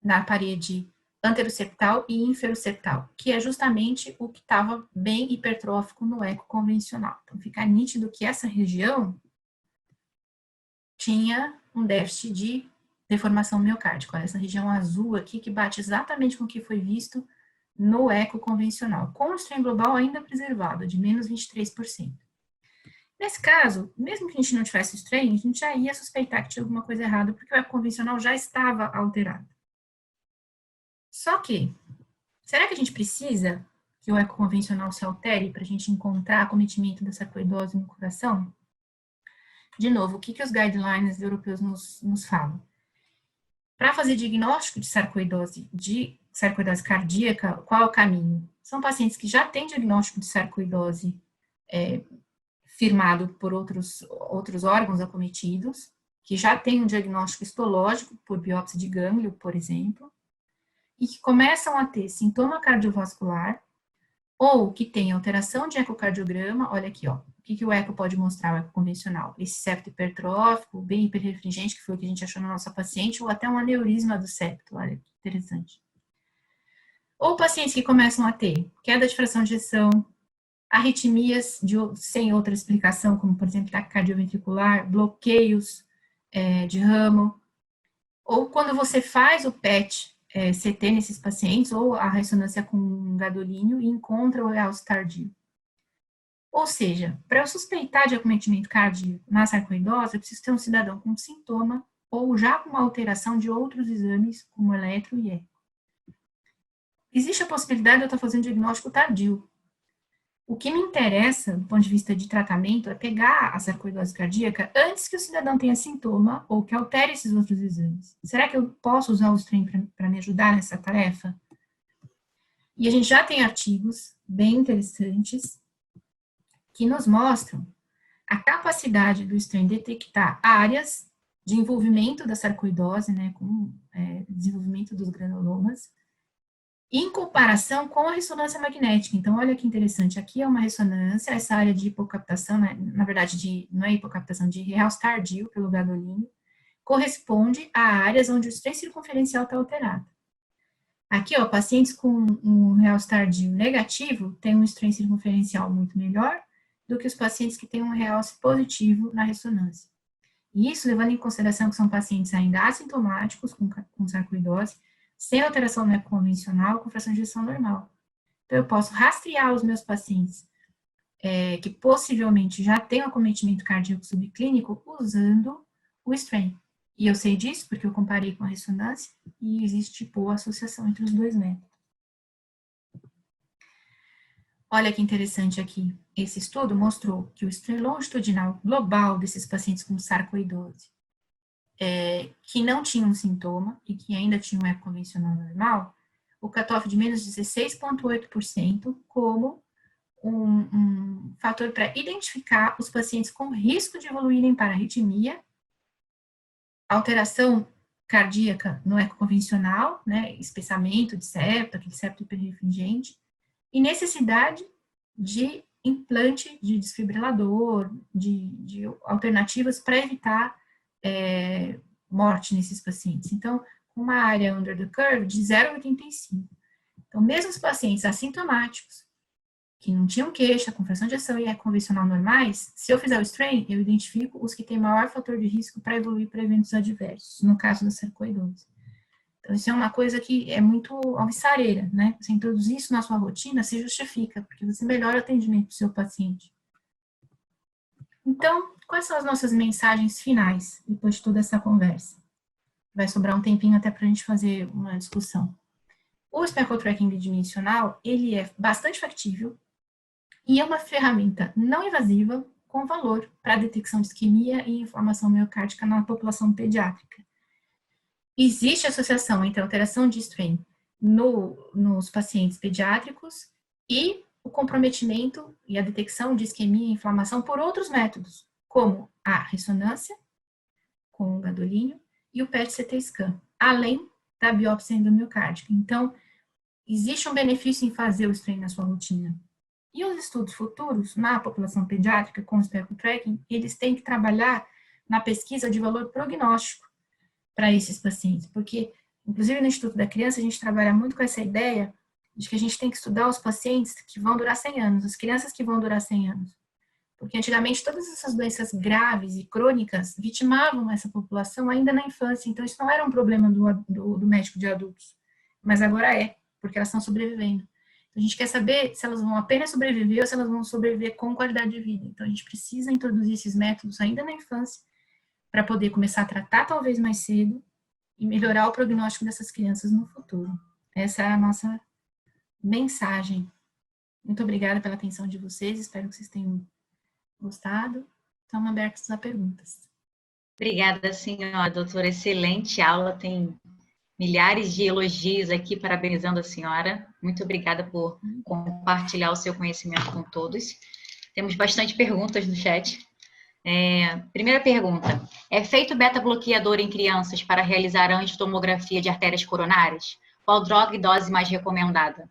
na parede anteroseptal e inferoseptal, que é justamente o que estava bem hipertrófico no eco convencional. Então, fica nítido que essa região tinha um déficit de deformação miocárdica. Olha, essa região azul aqui, que bate exatamente com o que foi visto no eco convencional, com o strain global ainda preservado, de menos 23%. Nesse caso, mesmo que a gente não tivesse strain, a gente já ia suspeitar que tinha alguma coisa errada, porque o eco convencional já estava alterado. Só que, será que a gente precisa que o eco convencional se altere para a gente encontrar acometimento da sarcoidose no coração? De novo, o que os guidelines europeus nos falam? Para fazer diagnóstico de sarcoidose cardíaca, qual é o caminho? São pacientes que já têm diagnóstico de sarcoidose firmado por outros órgãos acometidos, que já têm um diagnóstico histológico por biópsia de gânglio, por exemplo, e que começam a ter sintoma cardiovascular, ou que tem alteração de ecocardiograma. Olha aqui, ó, o que o eco pode mostrar, o eco convencional? Esse septo hipertrófico, bem hiperrefringente, que foi o que a gente achou na nossa paciente, ou até um aneurisma do septo, olha que interessante. Ou pacientes que começam a ter queda de fração de ejeção, arritmias sem outra explicação, como, por exemplo, taquicardia ventricular, bloqueios de ramo, ou quando você faz o PET CT nesses pacientes, ou a ressonância com gadolínio, e encontra o realce tardio. Ou seja, para eu suspeitar de acometimento cardíaco na sarcoidose, eu preciso ter um cidadão com sintoma, ou já com uma alteração de outros exames, como eletro e eco. Existe a possibilidade de eu estar fazendo diagnóstico tardio. O que me interessa, do ponto de vista de tratamento, é pegar a sarcoidose cardíaca antes que o cidadão tenha sintoma ou que altere esses outros exames. Será que eu posso usar o strain para me ajudar nessa tarefa? E a gente já tem artigos bem interessantes que nos mostram a capacidade do strain detectar áreas de envolvimento da sarcoidose, né, com desenvolvimento dos granulomas, em comparação com a ressonância magnética. Então, olha que interessante, aqui é uma ressonância, essa área de hipocaptação, né, na verdade, não é hipocaptação, de realce tardio pelo gadolínio, corresponde a áreas onde o strain circunferencial está alterado. Aqui, ó, pacientes com um realce tardio negativo têm um strain circunferencial muito melhor do que os pacientes que têm um realce positivo na ressonância. E isso levando em consideração que são pacientes ainda assintomáticos com sarcoidose, sem alteração no eco convencional, com fração de ejeção normal. Então, eu posso rastrear os meus pacientes que possivelmente já têm um acometimento cardíaco subclínico usando o strain. E eu sei disso porque eu comparei com a ressonância e existe boa associação entre os dois métodos. Olha que interessante aqui. Esse estudo mostrou que o strain longitudinal global desses pacientes com sarcoidose que não tinham sintoma e que ainda tinham um eco convencional normal, o cutoff de menos 16,8% como um fator para identificar os pacientes com risco de evoluírem para arritmia, alteração cardíaca no eco convencional, né, espessamento de septo, aquele septo hiperrefringente, e necessidade de implante de desfibrilador, de alternativas para evitar morte nesses pacientes. Então, uma área under the curve de 0,85. Então, mesmo os pacientes assintomáticos, que não tinham queixa, com fração de ejeção e eco convencional normais, se eu fizer o strain, eu identifico os que têm maior fator de risco para evoluir para eventos adversos, no caso da sarcoidose. Então, isso é uma coisa que é muito alvissareira, né? Você introduzir isso na sua rotina se justifica, porque você melhora o atendimento do seu paciente. Então, quais são as nossas mensagens finais, depois de toda essa conversa? vai sobrar um tempinho até para a gente fazer uma discussão. O Speckle Tracking bidimensional, ele é bastante factível e é uma ferramenta não invasiva com valor para a detecção de isquemia e inflamação miocárdica na população pediátrica. Existe associação entre a alteração de strain nos pacientes pediátricos e o comprometimento e a detecção de isquemia e inflamação por outros métodos, como a ressonância com o gadolínio e o PET-CT scan, além da biópsia endomiocárdica. Então, existe um benefício em fazer o strain na sua rotina. E os estudos futuros na população pediátrica com o Speckle Tracking, eles têm que trabalhar na pesquisa de valor prognóstico para esses pacientes, porque, inclusive no Instituto da Criança, a gente trabalha muito com essa ideia de que a gente tem que estudar os pacientes que vão durar 100 anos, as crianças que vão durar 100 anos. Porque antigamente todas essas doenças graves e crônicas vitimavam essa população ainda na infância, então isso não era um problema do médico de adultos, mas agora é, porque elas estão sobrevivendo. Então, a gente quer saber se elas vão apenas sobreviver ou se elas vão sobreviver com qualidade de vida. Então, a gente precisa introduzir esses métodos ainda na infância para poder começar a tratar talvez mais cedo e melhorar o prognóstico dessas crianças no futuro. Essa é a nossa mensagem. Muito obrigada pela atenção de vocês, espero que vocês tenham gostado. Estamos abertos a perguntas. Obrigada, senhora doutora. Excelente aula. Tem milhares de elogios aqui, parabenizando a senhora. Muito obrigada por compartilhar o seu conhecimento com todos. Temos bastante perguntas no chat. Primeira pergunta. É feito beta-bloqueador em crianças para realizar angiotomografia de artérias coronárias? Qual droga e dose mais recomendada?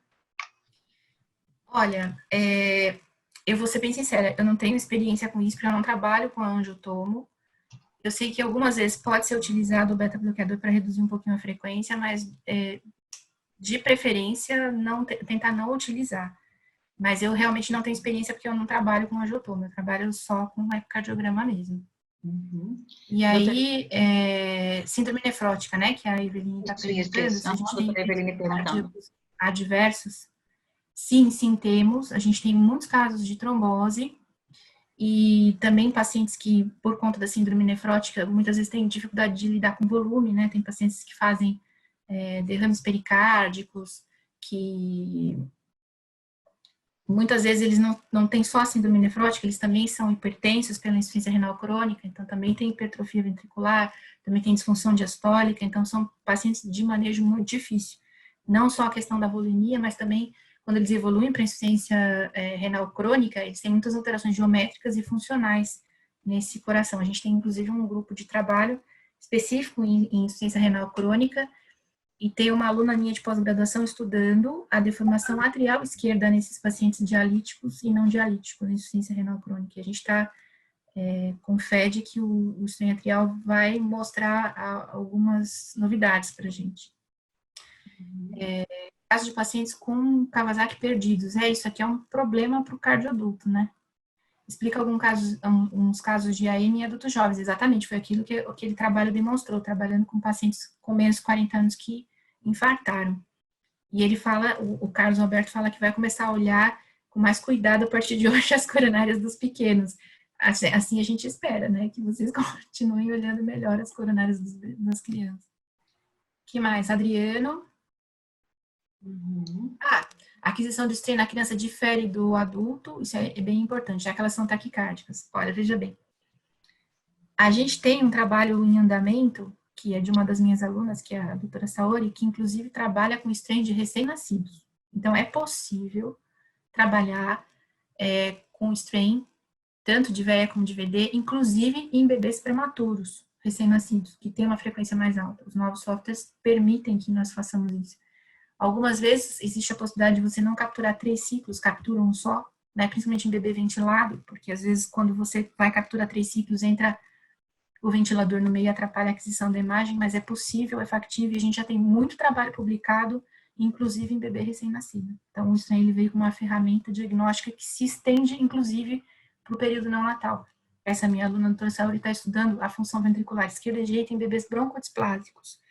Olha, eu vou ser bem sincera, eu não tenho experiência com isso, porque eu não trabalho com angiotomo. Eu sei que algumas vezes pode ser utilizado o beta-bloqueador para reduzir um pouquinho a frequência, mas de preferência tentar não utilizar. Mas eu realmente não tenho experiência porque eu não trabalho com angiotomo, eu trabalho só com ecocardiograma mesmo. Uhum. E aí, síndrome nefrótica, né, que a Eveline está perguntando, se a gente tem cardíacos adversos. Sim, temos. A gente tem muitos casos de trombose e também pacientes que, por conta da síndrome nefrótica, muitas vezes têm dificuldade de lidar com volume, né? Tem pacientes que fazem derrames pericárdicos, que muitas vezes eles não têm só a síndrome nefrótica, eles também são hipertensos pela insuficiência renal crônica, então também tem hipertrofia ventricular, também tem disfunção diastólica, então são pacientes de manejo muito difícil. Não só a questão da volemia, mas também quando eles evoluem para insuficiência renal crônica, eles têm muitas alterações geométricas e funcionais nesse coração. A gente tem, inclusive, um grupo de trabalho específico em insuficiência renal crônica e tem uma aluna minha de pós-graduação estudando a deformação atrial esquerda nesses pacientes dialíticos e não dialíticos, em insuficiência renal crônica. E a gente está com fé de que o estudo atrial vai mostrar algumas novidades para a gente. Casos de pacientes com Kawasaki perdidos. Isso aqui é um problema para o cardioadulto, né? Explica uns casos de AM em adultos jovens. Exatamente, foi aquilo que aquele trabalho demonstrou, trabalhando com pacientes com menos de 40 anos que infartaram. E ele fala, o Carlos Alberto fala que vai começar a olhar com mais cuidado a partir de hoje as coronárias dos pequenos. Assim a gente espera, né? Que vocês continuem olhando melhor as coronárias das crianças. O que mais? Adriano? A aquisição de strain na criança difere do adulto, isso é bem importante, já que elas são taquicárdicas. Olha, veja bem. A gente tem um trabalho em andamento, que é de uma das minhas alunas, que é a doutora Saori, que inclusive trabalha com strain de recém-nascidos. Então, é possível trabalhar com strain, tanto de VE como de VD, inclusive em bebês prematuros, recém-nascidos, que tem uma frequência mais alta. Os novos softwares permitem que nós façamos isso. Algumas vezes existe a possibilidade de você não capturar 3 ciclos, captura um só, né? Principalmente em bebê ventilado, porque às vezes quando você vai capturar 3 ciclos, entra o ventilador no meio e atrapalha a aquisição da imagem, mas é possível, é factível, e a gente já tem muito trabalho publicado, inclusive em bebê recém-nascido. Então, o strain ele veio com uma ferramenta diagnóstica que se estende, inclusive, para o período neonatal. Essa minha aluna, a doutora Sauri, está estudando a função ventricular esquerda e direita em bebês broncodisplásicos.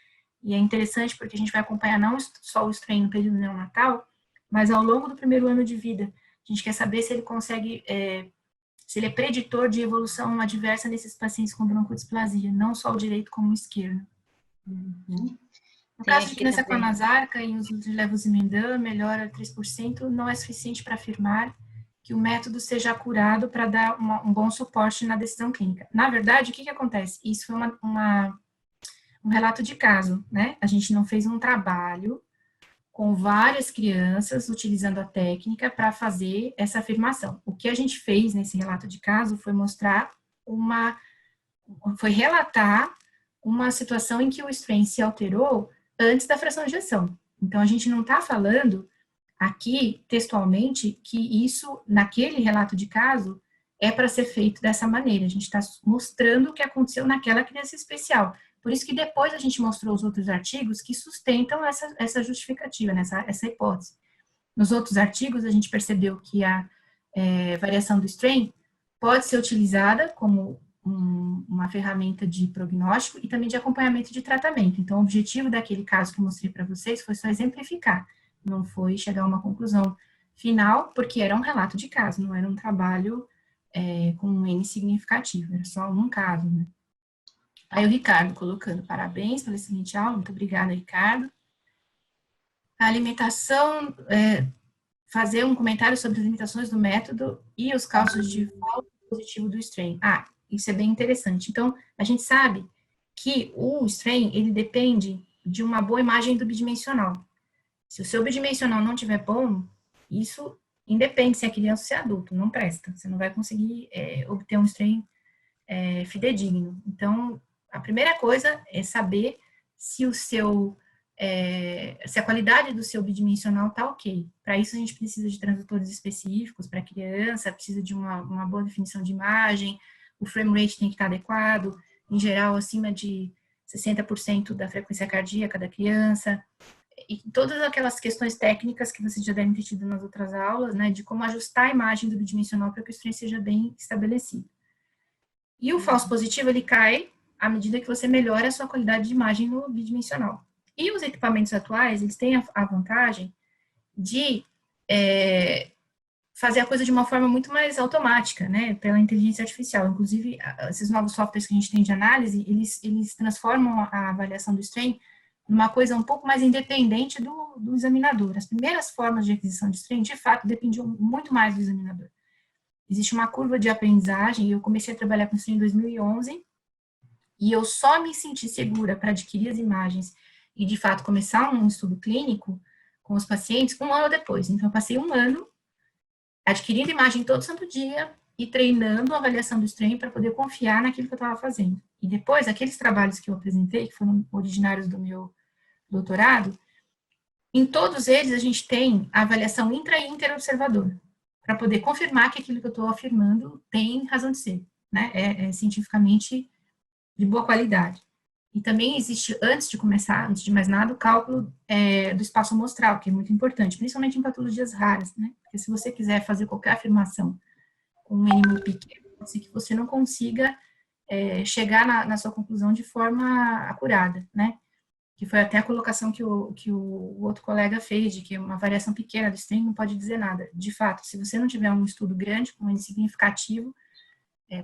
E é interessante porque a gente vai acompanhar não só o strain no período neonatal, mas ao longo do primeiro ano de vida. A gente quer saber se ele consegue, se ele é preditor de evolução adversa nesses pacientes com broncodisplasia, não só o direito como o esquerdo. Uhum. No Tem caso de aqui criança com também. anasarca e uso de levosimendan, melhora 3%, não é suficiente para afirmar que o método seja acurado para dar um bom suporte na decisão clínica. Na verdade, o que acontece? Isso foi um relato de caso, né? A gente não fez um trabalho com várias crianças utilizando a técnica para fazer essa afirmação. O que a gente fez nesse relato de caso foi foi relatar uma situação em que o strain se alterou antes da fração de ejeção. Então, a gente não está falando aqui, textualmente, que isso, naquele relato de caso, é para ser feito dessa maneira. A gente está mostrando o que aconteceu naquela criança especial. Por isso que depois a gente mostrou os outros artigos que sustentam essa justificativa, né, essa hipótese. Nos outros artigos, a gente percebeu que a variação do strain pode ser utilizada como uma ferramenta de prognóstico e também de acompanhamento de tratamento. Então, o objetivo daquele caso que eu mostrei para vocês foi só exemplificar, não foi chegar a uma conclusão final, porque era um relato de caso, não era um trabalho com um N significativo, era só um caso, né? Aí o Ricardo colocando parabéns pela excelente aula, muito obrigada, Ricardo. A alimentação, fazer um comentário sobre as limitações do método e os cálculos de falso positivo do strain. Ah, isso é bem interessante. Então, a gente sabe que o strain, ele depende de uma boa imagem do bidimensional. Se o seu bidimensional não tiver bom, isso independe se é criança ou se é adulto, não presta. Você não vai conseguir obter um strain fidedigno. Então, a primeira coisa é saber se o seu se a qualidade do seu bidimensional está ok. Para isso, a gente precisa de transdutores específicos para criança, precisa de uma boa definição de imagem, o frame rate tem que estar adequado, em geral, acima de 60% da frequência cardíaca da criança, e todas aquelas questões técnicas que vocês já devem ter tido nas outras aulas, né, de como ajustar a imagem do bidimensional para que o strain seja bem estabelecido. E o falso positivo, ele cai à medida que você melhora a sua qualidade de imagem no bidimensional. E os equipamentos atuais, eles têm a vantagem de fazer a coisa de uma forma muito mais automática, né, pela inteligência artificial. Inclusive, esses novos softwares que a gente tem de análise, eles transformam a avaliação do strain numa coisa um pouco mais independente do examinador. As primeiras formas de aquisição de strain, de fato, dependiam muito mais do examinador. Existe uma curva de aprendizagem, e eu comecei a trabalhar com strain em 2011, e eu só me senti segura para adquirir as imagens e, de fato, começar um estudo clínico com os pacientes um ano depois. Então, eu passei um ano adquirindo imagem todo santo dia e treinando a avaliação do strain para poder confiar naquilo que eu estava fazendo. E depois, aqueles trabalhos que eu apresentei, que foram originários do meu doutorado, em todos eles a gente tem a avaliação intra e interobservador, para poder confirmar que aquilo que eu estou afirmando tem razão de ser, né? É cientificamente de boa qualidade. E também existe, antes de começar, antes de mais nada, o cálculo do espaço amostral, que é muito importante, principalmente em patologias raras, né? Porque se você quiser fazer qualquer afirmação com um mínimo pequeno, pode ser que você não consiga chegar na sua conclusão de forma acurada, né? Que foi até a colocação que o outro colega fez, de que uma variação pequena do strain não pode dizer nada. De fato, se você não tiver um estudo grande, com um significativo,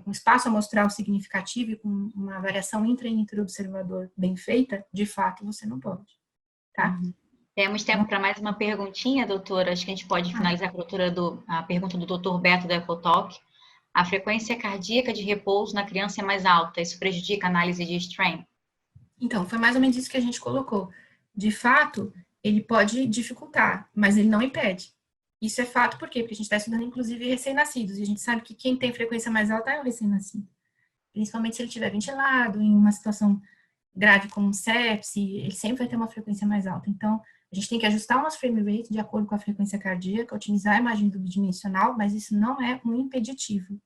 com espaço amostral significativo e com uma variação intra e intra-observador bem feita, de fato, você não pode, tá? Uhum. Temos tempo para mais uma perguntinha, doutora? Acho que a gente pode finalizar com a pergunta do doutor Beto do EcoTalk. A frequência cardíaca de repouso na criança é mais alta, isso prejudica a análise de strain? Então, foi mais ou menos isso que a gente colocou. De fato, ele pode dificultar, mas ele não impede. Isso é fato, por quê? Porque a gente está estudando, inclusive, recém-nascidos, e a gente sabe que quem tem frequência mais alta é o recém-nascido. Principalmente se ele estiver ventilado, em uma situação grave como sepse, ele sempre vai ter uma frequência mais alta. Então, a gente tem que ajustar o nosso frame rate de acordo com a frequência cardíaca, utilizar a imagem do bidimensional, mas isso não é um impeditivo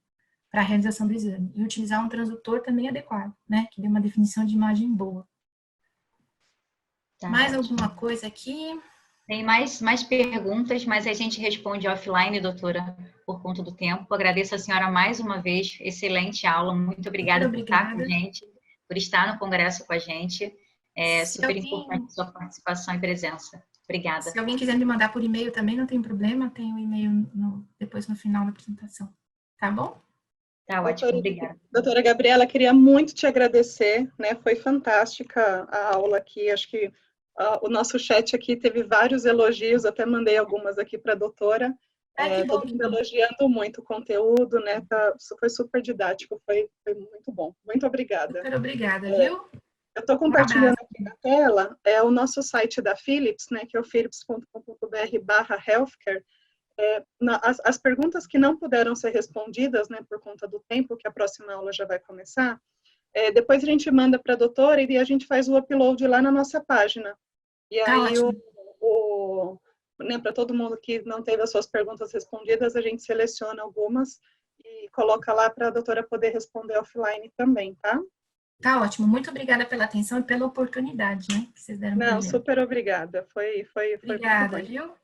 para a realização do exame. E utilizar um transdutor também adequado, né? Que dê uma definição de imagem boa. Tá Mais ótimo. alguma coisa aqui? Tem mais perguntas, mas a gente responde offline, doutora, por conta do tempo. Agradeço a senhora mais uma vez, excelente aula, muito Super obrigada por estar com a obrigada. gente, por estar no congresso com a gente. É Se super importante alguém, a sua participação e presença. Obrigada. se alguém quiser me mandar por e-mail também, não tem problema, tem o e-mail depois no final da apresentação. Tá bom? Tá ótimo, obrigada. Doutora Gabriela, queria muito te agradecer, né? Foi fantástica a aula aqui, acho que o nosso chat aqui teve vários elogios, até mandei algumas aqui para a doutora. Que bom, todo mundo elogiando muito o conteúdo, né? Foi super didático, foi muito bom. Muito obrigada. Super obrigada, viu? Eu estou compartilhando aqui na tela o nosso site da Philips, né? Que é o philips.com.br/healthcare. As perguntas que não puderam ser respondidas, né, por conta do tempo, que a próxima aula já vai começar, depois a gente manda para a doutora e a gente faz o upload lá na nossa página. E aí, né, para todo mundo que não teve as suas perguntas respondidas, a gente seleciona algumas e coloca lá para a doutora poder responder offline também, tá? Tá ótimo. Muito obrigada pela atenção e pela oportunidade, né, que vocês deram pra gente. Não, super obrigada. Foi Obrigada, muito bom. viu?